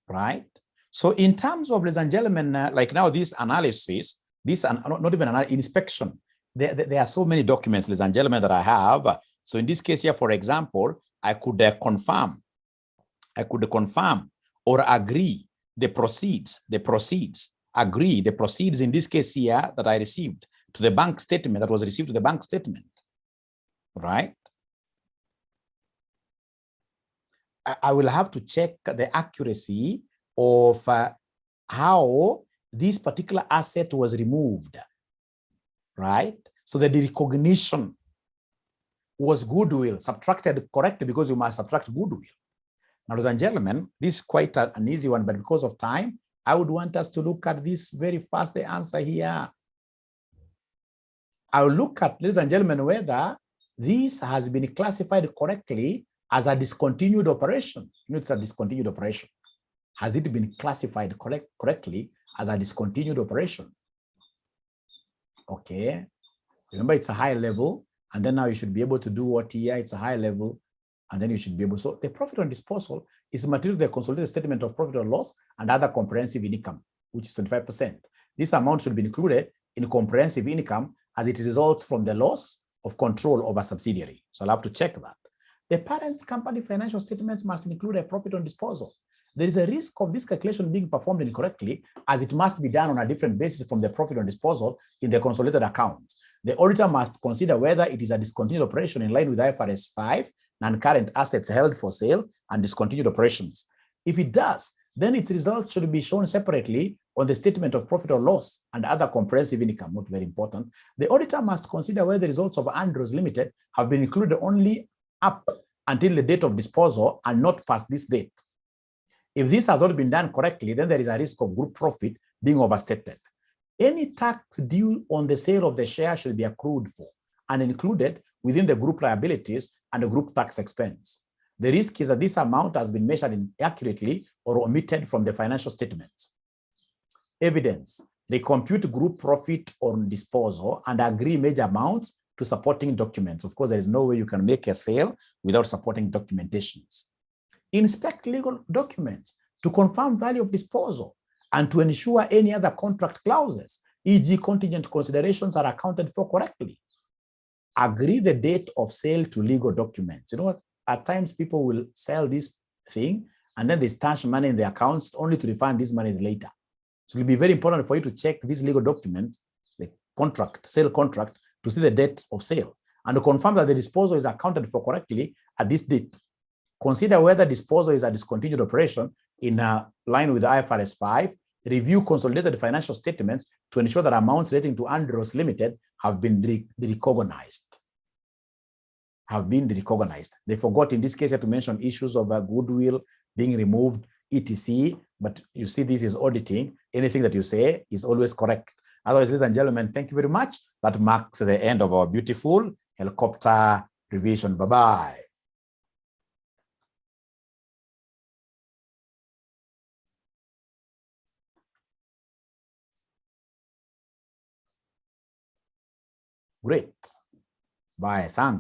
Right? So in terms of, ladies and gentlemen, like now this analysis, this, not even an inspection, there are so many documents, ladies and gentlemen, that I have. So in this case here, for example, I could confirm or agree the proceeds in this case here that I received to the bank statement, that was received to the bank statement, right? I will have to check the accuracy of how this particular asset was removed, right? So the recognition was goodwill subtracted correctly, because you must subtract goodwill. Now, ladies and gentlemen, this is quite an easy one, but because of time, I would want us to look at this very fast, the answer here. I'll look at, ladies and gentlemen, whether this has been classified correctly as a discontinued operation. You know, it's a discontinued operation. Has it been classified correctly as a discontinued operation? Okay. Remember, it's a high level, and then now you should be able to do what here, it's a high level, and then you should be able, so the profit on disposal is material to the consolidated statement of profit or loss and other comprehensive income, which is 25%. This amount should be included in comprehensive income as it results from the loss of control over subsidiary. So I'll have to check that. The parent company financial statements must include a profit on disposal. There is a risk of this calculation being performed incorrectly, as it must be done on a different basis from the profit on disposal in the consolidated accounts. The auditor must consider whether it is a discontinued operation in line with IFRS 5, non-current assets held for sale, and discontinued operations. If it does, then its results should be shown separately on the statement of profit or loss and other comprehensive income, not very important. The auditor must consider whether the results of Andrews Limited have been included only up until the date of disposal and not past this date. If this has not been done correctly, then there is a risk of group profit being overstated. Any tax due on the sale of the share shall be accrued for and included within the group liabilities and the group tax expense. The risk is that this amount has been measured inaccurately or omitted from the financial statements. Evidence: they compute group profit on disposal and agree major amounts to supporting documents. Of course, there is no way you can make a sale without supporting documentations. Inspect legal documents to confirm value of disposal and to ensure any other contract clauses, e.g. contingent considerations, are accounted for correctly. Agree the date of sale to legal documents. You know what? At times people will sell this thing and then they stash money in the accounts only to refund this money later. So it'll be very important for you to check this legal document, the contract, sale contract, to see the date of sale and to confirm that the disposal is accounted for correctly at this date. Consider whether disposal is a discontinued operation in line with IFRS 5. Review consolidated financial statements to ensure that amounts relating to Andrews Limited have been recognized. They forgot in this case to mention issues of goodwill being removed, etc. But you see, this is auditing. Anything that you say is always correct. Otherwise, ladies and gentlemen, thank you very much. That marks the end of our beautiful helicopter revision. Bye-bye. Great. Bye. Thanks.